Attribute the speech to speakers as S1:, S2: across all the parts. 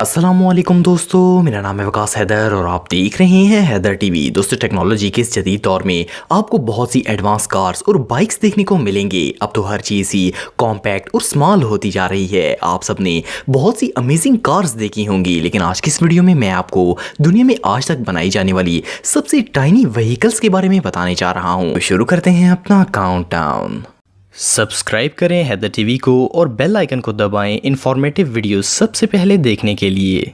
S1: अस्सलामुअलैकुम दोस्तों, मेरा नाम है वकास हैदर और आप देख रहे हैं हैदर टीवी। दोस्तों, टेक्नोलॉजी के इस जदीद दौर में आपको बहुत सी एडवांस कार्स और बाइक्स देखने को मिलेंगे। अब तो हर चीज़ ही कॉम्पैक्ट और स्मॉल होती जा रही है। आप सबने बहुत सी अमेजिंग कार्स देखी होंगी, लेकिन आज की इस वीडियो में मैं आपको दुनिया में आज तक बनाई जाने वाली सबसे टाइनी व्हीकल्स के बारे में बताने जा रहा हूँ। तो शुरू करते हैं अपना काउंटडाउन।
S2: सब्सक्राइब करें हैदर टीवी को और बेल आइकन को दबाएं इन्फॉर्मेटिव वीडियो सबसे पहले देखने के लिए।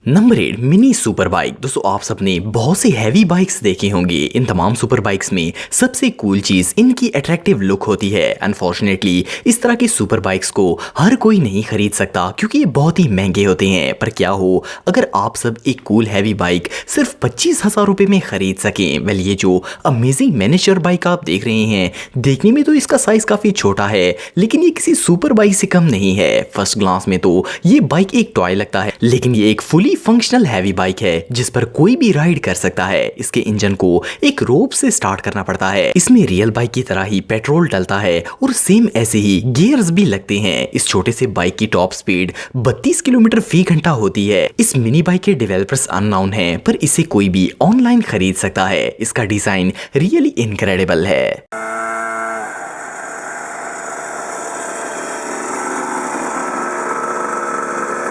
S1: Number 8, mini super bike. दोस्तों, आप सबने बहुत से हैवी बाइक्स देखे होंगे। इन तमाम सुपर बाइक्स में सबसे कूल चीज़ इनकी अट्रैक्टिव लुक होती है। अनफॉर्चुनेटली इस तरह की सुपर बाइक्स को हर कोई नहीं खरीद सकता क्योंकि ये बहुत ही महंगे होते हैं। पर क्या हो अगर आप सब एक कूल हैवी बाइक सिर्फ 25,000 रुपये में खरीद सकें। वेल, ये जो अमेजिंग मिनिएचर बाइक आप देख रहे हैं, देखने में तो इसका साइज काफ़ी छोटा है, लेकिन ये किसी सुपर बाइक से कम नहीं है। फर्स्ट ग्लांस में तो ये बाइक एक टॉय लगता है, लेकिन ये एक फुली फंक्शनल हैवी बाइक है जिस पर कोई भी राइड कर सकता है। इसके इंजन को एक रोप से स्टार्ट करना पड़ता है। इसमें रियल बाइक की तरह ही पेट्रोल डलता है और सेम ऐसे ही गियर्स भी लगते हैं। इस छोटे से बाइक की टॉप स्पीड 32 किलोमीटर फी घंटा होती है। इस मिनी बाइक के डेवलपर्स अननोन हैं, पर इसे कोई भी ऑनलाइन खरीद सकता है। इसका डिजाइन रियली इनक्रेडिबल है।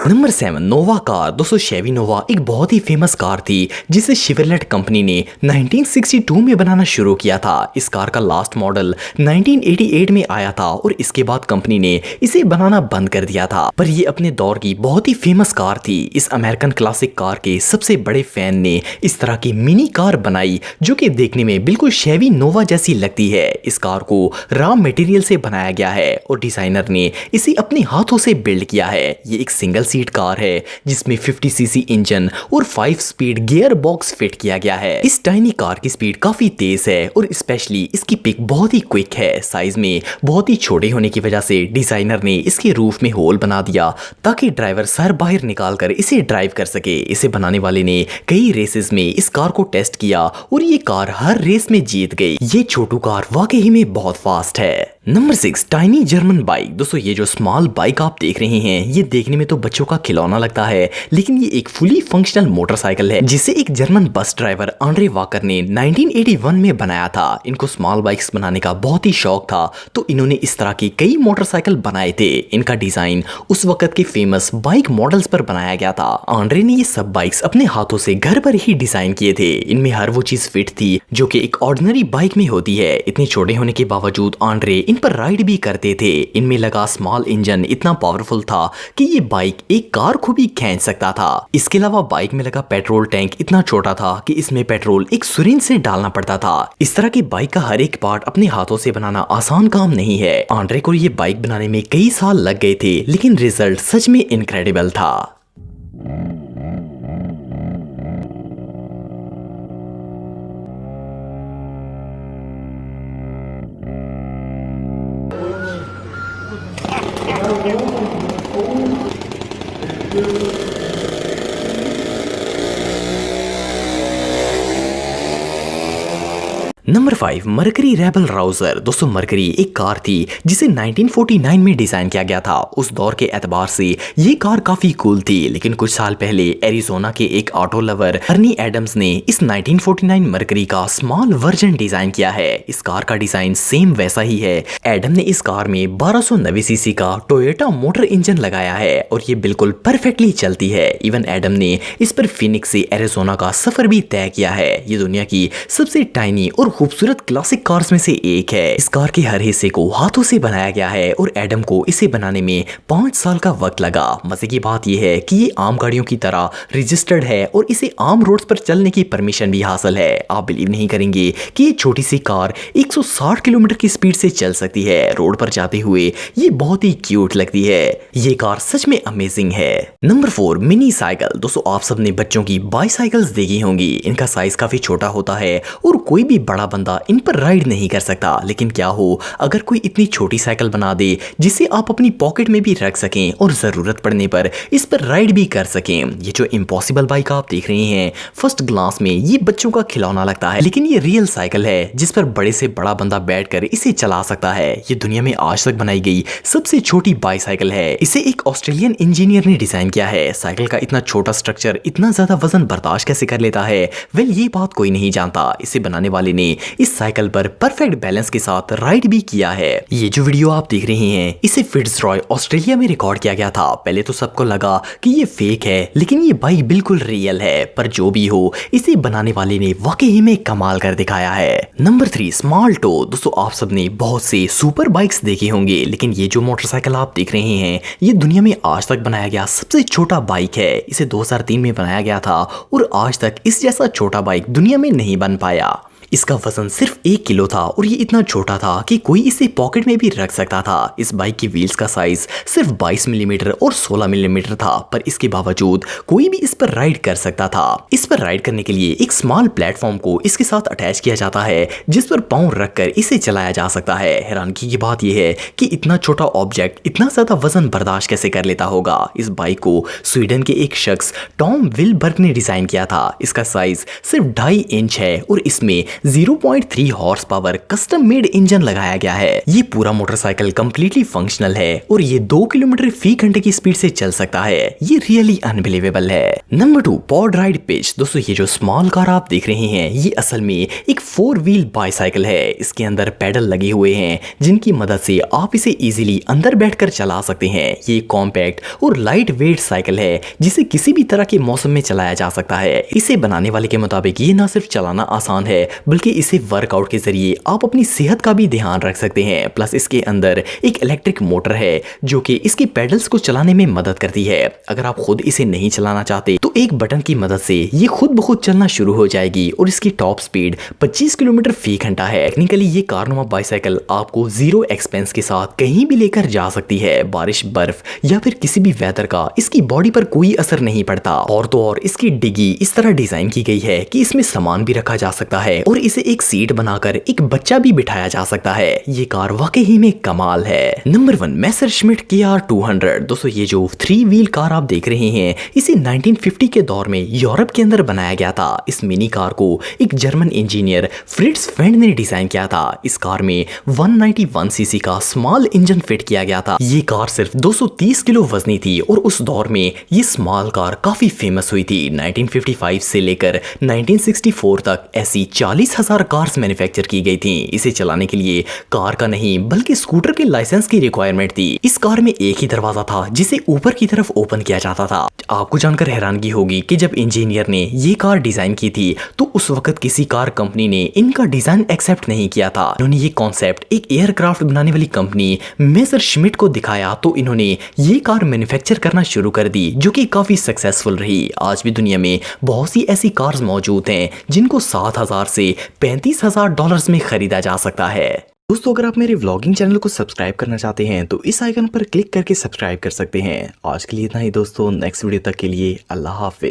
S1: नंबर 7, नोवा कार। दोस्तों, शेवी नोवा एक बहुत ही फेमस कार थी जिसे शेवरलेट कंपनी ने 1962 में बनाना शुरू किया था। इस कार का लास्ट मॉडल 1988 में आया था और इसके बाद कंपनी ने इसे बनाना बंद कर दिया था। पर ये अपने दौर की बहुत ही फेमस कार थी। इस अमेरिकन क्लासिक कार के सबसे बड़े फैन ने इस तरह की मिनी कार बनाई जो कि देखने में बिल्कुल शेवी नोवा जैसी लगती है। इस कार को रॉ मटेरियल से बनाया गया है और डिजाइनर ने इसे अपने हाथों से बिल्ड किया है। ये एक सिंगल सीट कार है जिसमें 50 सीसी इंजन और 5 स्पीड गियर बॉक्स फिट किया गया है। इस टाइनी कार की स्पीड काफी तेज है और स्पेशली इसकी पिक बहुत ही क्विक है। साइज में बहुत ही छोटे होने की वजह से डिजाइनर ने इसके रूफ में होल बना दिया ताकि ड्राइवर सर बाहर निकालकर इसे ड्राइव कर सके। इसे बनाने वाले ने कई रेसेस में इस कार को टेस्ट किया और ये कार हर रेस में जीत गई। ये छोटू कार वाकई में बहुत फास्ट है। Number 6, tiny German bike. दोस्तों, ये जो स्मॉल बाइक आप देख रहे हैं, ये देखने में तो बच्चों का खिलौना लगता है, लेकिन ये एक फुली फंक्शनल मोटरसाइकिल है जिसे एक German bus driver Andre walker ने 1981 में बनाया था। इनको स्मॉल बाइक्स बनाने का बहुत ही शौक था, तो इन्होंने इस तरह की कई मोटरसाइकिल बनाए थे। इनका डिजाइन उस वक्त के फेमस बाइक मॉडल्स पर बनाया गया था। आंड्रे ने ये सब बाइक्स अपने हाथों से घर पर ही डिजाइन किए थे। इनमें हर वो चीज फिट थी जो कि एक ऑर्डिनरी बाइक में होती है। इतने छोटे होने के बावजूद आंड्रे इन पर राइड भी करते थे। इनमें लगा स्मॉल इंजन इतना पावरफुल था कि ये बाइक एक कार को भी खींच सकता था। इसके अलावा बाइक में लगा पेट्रोल टैंक इतना छोटा था कि इसमें पेट्रोल एक सिरिंज से डालना पड़ता था। इस तरह की बाइक का हर एक पार्ट अपने हाथों से बनाना आसान काम नहीं है। आंड्रे को ये बाइक बनाने में कई साल लग गए थे, लेकिन रिजल्ट सच में इनक्रेडिबल था। Number 5, Mercury rebel rouser. दोस्तों, मर्करी एक कार थी जिसे 1949 में डिजाइन किया गया था। उस दौर के एतबार से ये कार काफी कूल थी, लेकिन कुछ साल पहले एरिजोना के एक ऑटो लवर अर्नी एडम्स ने इस 1949 मर्करी का स्मॉल वर्जन डिजाइन किया है। इस कार का डिजाइन सेम वैसा ही है। एडम ने इस कार में 1290 सीसी का टोयोटा मोटर इंजन लगाया है और ये बिल्कुल परफेक्टली चलती है। इवन एडम ने इस पर फिनिक्स से एरिजोना का सफर भी तय किया है। ये दुनिया की सबसे टाइनी और खूबसूरत क्लासिक कार्स में से एक है। इस कार के हर हिस्से को हाथों से बनाया गया है और एडम को इसे बनाने में 5 साल का वक्त लगा। मजे की बात यह है कि ये आम गाड़ियों की तरह रजिस्टर्ड है और इसे आम रोड्स पर चलने की परमिशन भी हासिल है। आप बिलीव नहीं करेंगे कि ये छोटी सी कार 160 किलोमीटर की स्पीड से चल सकती है। रोड पर जाते हुए ये बहुत ही क्यूट लगती है। ये कार सच में अमेजिंग है। Number 4, mini cycle. दोस्तों, आप सबने बच्चों की बाईसाइकिल्स देखी होंगी। इनका साइज काफी छोटा होता है और कोई भी बड़ा बंदा इन पर राइड नहीं कर सकता, लेकिन क्या हो अगर कोई इतनी छोटी साइकिल बना दे जिसे आप अपनी पॉकेट में भी रख सकें और जरूरत पड़ने पर इस पर राइड भी कर सकें। ये जो इम्पॉसिबल बाइक आप देख रहे हैं, फर्स्ट ग्लांस में ये बच्चों का खिलौना लगता है, लेकिन ये रियल साइकिल है जिस पर बड़े से बड़ा बंदा बैठकर इसे चला सकता है। ये दुनिया में आज तक बनाई गई सबसे छोटी बाइसाइकिल है। इसे एक ऑस्ट्रेलियन इंजीनियर ने डिजाइन किया है। साइकिल का इतना छोटा स्ट्रक्चर इतना ज्यादा वजन बर्दाश्त कैसे कर लेता है, वेल ये बात कोई नहीं जानता। इसे बनाने वाले ने इस साइकिल पर परफेक्ट बैलेंस के साथ राइड भी किया है। ये जो वीडियो आप देख रहे हैं इसे फिट्जरॉय ऑस्ट्रेलिया में रिकॉर्ड किया गया था। पहले तो सबको लगा कि ये फेक है, लेकिन ये बाइक बिल्कुल रियल है। पर जो भी हो, इसे बनाने वाले ने वाकई में कमाल कर दिखाया है। नंबर 3 स्माल्टो। दोस्तों आप सबने बहुत से सुपर बाइक्स देखे होंगे, लेकिन ये जो मोटरसाइकिल आप देख रहे हैं ये दुनिया में आज तक बनाया गया सबसे छोटा बाइक है। इसे 2003 में बनाया गया था और आज तक इस जैसा छोटा बाइक दुनिया में नहीं बन पाया। इसका वजन सिर्फ 1 किलो था और ये इतना छोटा था कि कोई इसे पॉकेट में भी रख सकता था। इस बाइक की व्हील्स का साइज सिर्फ 22 मिलीमीटर और 16 मिलीमीटर था, पर इसके बावजूद कोई भी इस पर राइड कर सकता था। इस पर राइड करने के लिए एक स्मॉल प्लेटफॉर्म को इसके साथ अटैच किया जाता है जिस पर पांव रखकर इसे चलाया जा सकता है। हैरानगी की बात यह है कि इतना छोटा ऑब्जेक्ट इतना ज्यादा वजन बर्दाश्त कैसे कर लेता होगा। इस बाइक को स्वीडन के एक शख्स टॉम विलबर्ग ने डिजाइन किया था। इसका साइज सिर्फ 2.5 इंच है और इसमें 0.3 horse power custom made engine लगाया गया है। ये पूरा मोटरसाइकिल कंप्लीटली फंक्शनल है और ये 2 किलोमीटर फी घंटे की स्पीड से चल सकता है। ये रियली अनबिलीवेबल है। Number 2 pod ride pitch. दोस्तों ये जो स्मॉल कार आप देख रहे हैं ये असल में एक 4 व्हील बाइसाइकिल है। इसके अंदर पैडल लगे हुए हैं जिनकी मदद से आप इसे इजीली अंदर बैठकर चला सकते हैं। ये कॉम्पैक्ट और लाइट वेट साइकिल है जिसे किसी भी तरह के मौसम में चलाया जा सकता है। इसे बनाने वाले के मुताबिक ये ना सिर्फ चलाना आसान है बल्कि इसे वर्कआउट के जरिए आप अपनी सेहत का भी ध्यान रख सकते हैं। प्लस इसके अंदर एक इलेक्ट्रिक मोटर है जो कि इसके पेडल्स को चलाने में मदद करती है। अगर आप खुद इसे नहीं चलाना चाहते तो एक बटन की मदद से ये खुद ब खुद चलना शुरू हो जाएगी और इसकी टॉप स्पीड 25 किलोमीटर फी घंटा है। टेक्निकली ये कारनुमा बाइसाइकिल आपको 0 एक्सपेंस के साथ कहीं भी लेकर जा सकती है। बारिश, बर्फ या फिर किसी भी वेदर का इसकी बॉडी पर कोई असर नहीं पड़ता। और तो और इसकी डिग्गी इस तरह डिजाइन की गई है कि इसमें सामान भी रखा जा सकता है और इसे एक सीट बनाकर एक बच्चा भी बिठाया जा सकता है। ये कार वाकई में कमाल है। Number 1 मेसरश्मिट KR 200। दोस्तों ये जो 3 व्हील कार आप देख रहे हैं इसे 1950 के दौर में यूरोप के अंदर बनाया गया था। इस मिनी कार को एक जर्मन इंजीनियर फ्रिट्ज फेंड ने डिजाइन किया था। इस कार में 191 सीसी का स्मॉल इंजन फिट किया गया था। ये कार सिर्फ 230 किलो वजनी थी और उस दौर में ये स्मॉल कार काफी फेमस हुई थी। 1955 से लेकर 1964 तक ऐसी 40,000 कार्स मैन्युफैक्चर की गई थी। इसे चलाने के लिए कार का नहीं बल्कि स्कूटर के लाइसेंस की रिक्वायरमेंट थी। इस कार में एक ही दरवाजा था जिसे ऊपर की तरफ ओपन किया जाता था। आपको जानकर हैरानगी होगी कि जब इंजीनियर ने ये कार डिजाइन की थी तो उस वक्त किसी कार कंपनी ने इनका डिजाइन एक्सेप्ट नहीं किया था। उन्होंने ये कॉन्सेप्ट एक एयरक्राफ्ट बनाने वाली कंपनी मेसरश्मिट को दिखाया तो इन्होंने ये कार मैन्युफैक्चर करना शुरू कर दी जो कि काफी सक्सेसफुल रही। आज भी दुनिया में बहुत सी ऐसी कार्स मौजूद हैं जिनको 7,000 से 35,000 डॉलर्स में खरीदा जा सकता है। दोस्तों अगर आप मेरे व्लॉगिंग चैनल को सब्सक्राइब करना चाहते हैं तो इस आइकन पर क्लिक करके सब्सक्राइब कर सकते हैं। आज के लिए इतना ही दोस्तों, नेक्स्ट वीडियो तक के लिए अल्लाह हाफिज।